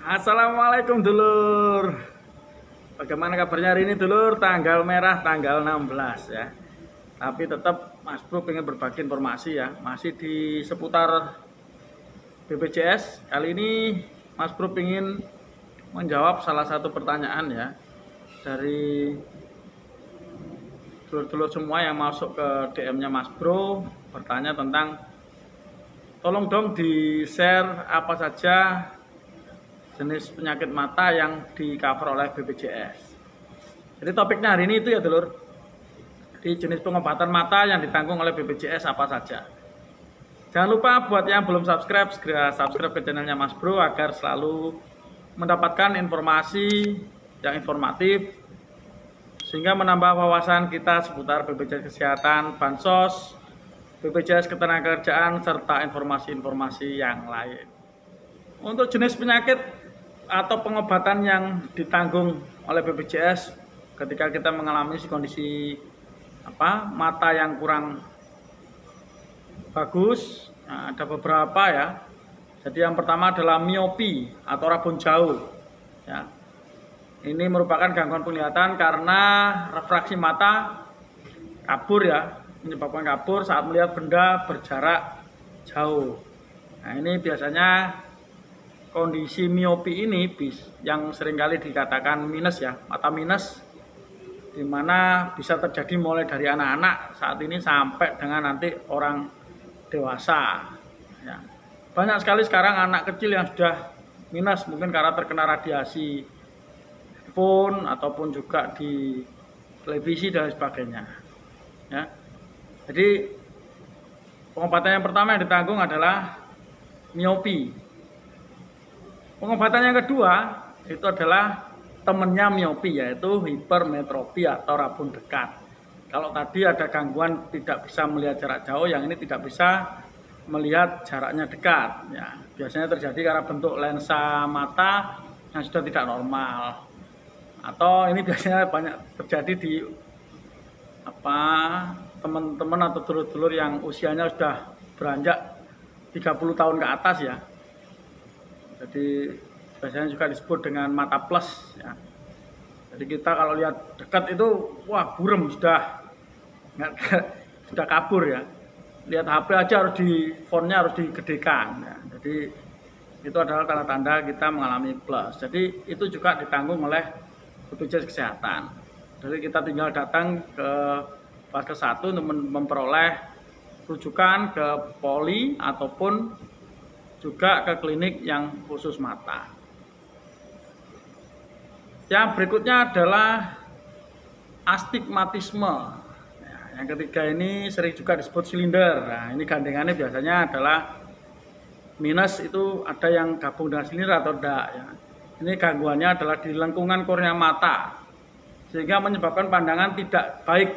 Assalamualaikum dulur. Bagaimana kabarnya hari ini dulur? Tanggal merah tanggal 16 ya. Tapi tetap Mas Bro pengen berbagi informasi ya. Masih di seputar BPJS. Kali ini Mas Bro pengen menjawab salah satu pertanyaan ya dari dulur-dulur semua yang masuk ke DM-nya Mas Bro, bertanya tentang tolong dong di share apa saja jenis penyakit mata yang di cover oleh BPJS. Jadi topiknya hari ini itu ya dulur. Di jenis pengobatan mata yang ditanggung oleh BPJS apa saja. Jangan lupa buat yang belum subscribe, segera subscribe ke channelnya Mas Bro agar selalu mendapatkan informasi yang informatif sehingga menambah wawasan kita seputar BPJS Kesehatan, Bansos, BPJS Ketenagakerjaan, serta informasi-informasi yang lain. Untuk jenis penyakit atau pengobatan yang ditanggung oleh BPJS ketika kita mengalami kondisi mata yang kurang bagus, nah, ada beberapa ya. Jadi yang pertama adalah miopi atau rabun jauh ya. Ini merupakan gangguan penglihatan karena refraksi mata kabur ya, menyebabkan kabur saat melihat benda berjarak jauh. Nah, ini biasanya kondisi miopi ini yang seringkali dikatakan minus ya, mata minus, dimana bisa terjadi mulai dari anak-anak saat ini sampai dengan nanti orang dewasa ya. Banyak sekali sekarang anak kecil yang sudah minus, mungkin karena terkena radiasi phone ataupun juga di televisi dan sebagainya ya. Jadi pengobatan yang pertama yang ditanggung adalah miopi. Pengobatan yang kedua itu adalah temennya miopi, yaitu hipermetropi atau rabun dekat. Kalau tadi ada gangguan tidak bisa melihat jarak jauh, yang ini tidak bisa melihat jaraknya dekat ya. Biasanya terjadi karena bentuk lensa mata yang sudah tidak normal, atau ini biasanya banyak terjadi di teman-teman atau dulur-dulur yang usianya sudah beranjak 30 tahun ke atas ya. Jadi biasanya juga disebut dengan mata plus ya. Jadi kita kalau lihat dekat itu wah buram, sudah kabur ya. Lihat HP aja harus fontnya harus digedekan ya. Jadi itu adalah tanda-tanda kita mengalami plus. Jadi itu juga ditanggung oleh BPJS Kesehatan. Jadi kita tinggal datang ke Vaskes 1 untuk memperoleh rujukan ke poli ataupun juga ke klinik yang khusus mata. Yang berikutnya adalah astigmatisme. Yang ketiga ini sering juga disebut silinder. Nah, ini gandengannya biasanya adalah minus, itu ada yang gabung dengan silinder atau tidak ya. Ini gangguannya adalah di lengkungan kornea mata, sehingga menyebabkan pandangan tidak baik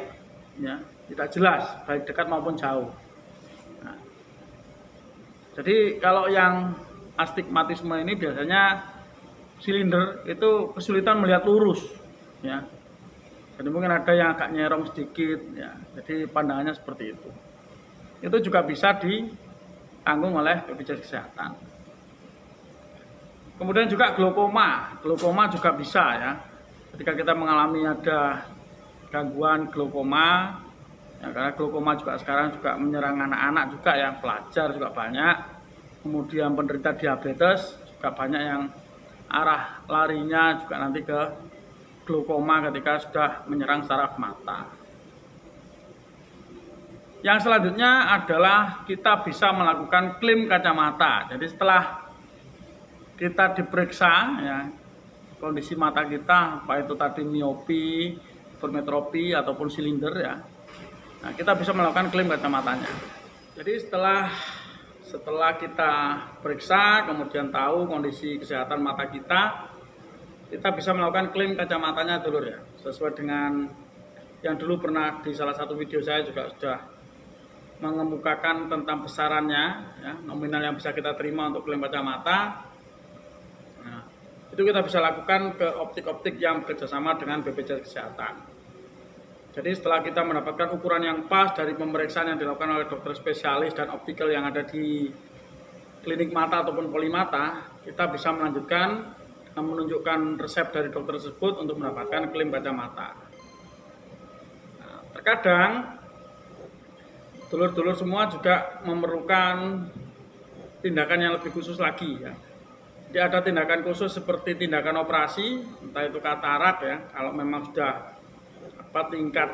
ya, tidak jelas baik dekat maupun jauh. Jadi kalau yang astigmatisme ini biasanya silinder itu kesulitan melihat lurus ya. Jadi mungkin ada yang agak nyerong sedikit ya. Jadi pandangannya seperti itu. Itu juga bisa ditanggung oleh BPJS Kesehatan. Kemudian juga glaukoma. Glaukoma juga bisa ya. Ketika kita mengalami ada gangguan glaukoma ya, karena glaukoma juga sekarang juga menyerang anak-anak juga ya, pelajar juga banyak. Kemudian penderita diabetes juga banyak yang arah larinya juga nanti ke glaukoma ketika sudah menyerang saraf mata. Yang selanjutnya adalah kita bisa melakukan klaim kacamata. Jadi setelah kita diperiksa ya kondisi mata kita, apa itu tadi miopi, hipermetropi ataupun silinder ya. Nah, kita bisa melakukan klaim kacamatanya. Jadi setelah kita periksa, kemudian tahu kondisi kesehatan mata kita bisa melakukan klaim kacamatanya dulur ya. Sesuai dengan yang dulu pernah di salah satu video saya juga sudah mengemukakan tentang besarannya ya, nominal yang bisa kita terima untuk klaim kacamata. Nah, itu kita bisa lakukan ke optik-optik yang bekerjasama dengan BPJS Kesehatan. Jadi setelah kita mendapatkan ukuran yang pas dari pemeriksaan yang dilakukan oleh dokter spesialis dan optical yang ada di klinik mata ataupun polimata, kita bisa melanjutkan menunjukkan resep dari dokter tersebut untuk mendapatkan klaim kacamata. Nah, terkadang dulur-dulur semua juga memerlukan tindakan yang lebih khusus lagi ya. Jadi ada tindakan khusus seperti tindakan operasi, entah itu katarak ya, kalau memang sudah tingkat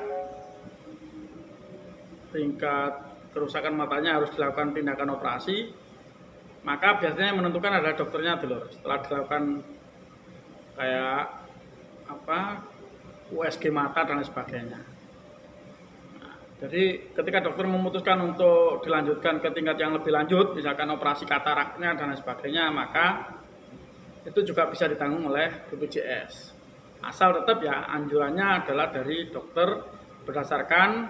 kerusakan matanya harus dilakukan tindakan operasi, maka biasanya yang menentukan adalah dokternya dulu. Setelah dilakukan kayak USG mata dan lain sebagainya. Nah, jadi ketika dokter memutuskan untuk dilanjutkan ke tingkat yang lebih lanjut, misalkan operasi kataraknya dan lain sebagainya, maka itu juga bisa ditanggung oleh BPJS. Asal tetap ya anjurannya adalah dari dokter berdasarkan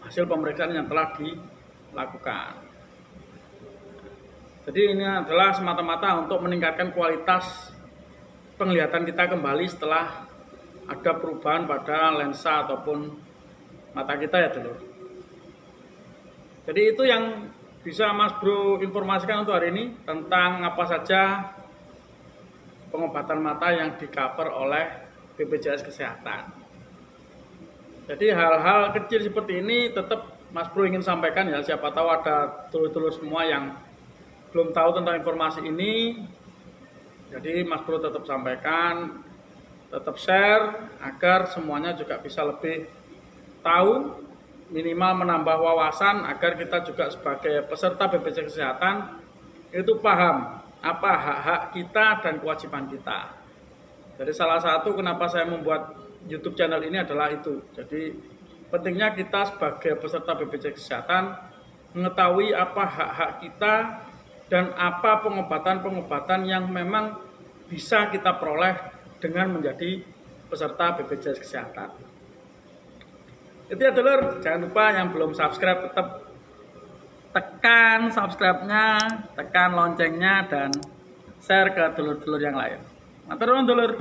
hasil pemeriksaan yang telah dilakukan. Jadi ini adalah semata-mata untuk meningkatkan kualitas penglihatan kita kembali setelah ada perubahan pada lensa ataupun mata kita ya dulur. Jadi itu yang bisa Mas Bro informasikan untuk hari ini tentang apa saja pengobatan mata yang di-cover oleh BPJS Kesehatan. Jadi hal-hal kecil seperti ini tetap Mas Bro ingin sampaikan ya, siapa tahu ada dulur-dulur semua yang belum tahu tentang informasi ini. Jadi Mas Bro tetap sampaikan, tetap share agar semuanya juga bisa lebih tahu, minimal menambah wawasan agar kita juga sebagai peserta BPJS Kesehatan itu paham apa hak-hak kita dan kewajiban kita. Jadi salah satu kenapa saya membuat YouTube channel ini adalah itu. Jadi pentingnya kita sebagai peserta BPJS Kesehatan mengetahui apa hak-hak kita dan apa pengobatan-pengobatan yang memang bisa kita peroleh dengan menjadi peserta BPJS Kesehatan. Itu ya dulur, jangan lupa yang belum subscribe tetap tekan subscribe-nya, tekan loncengnya, dan share ke dulur-dulur yang lain. Matur nuwun dulur.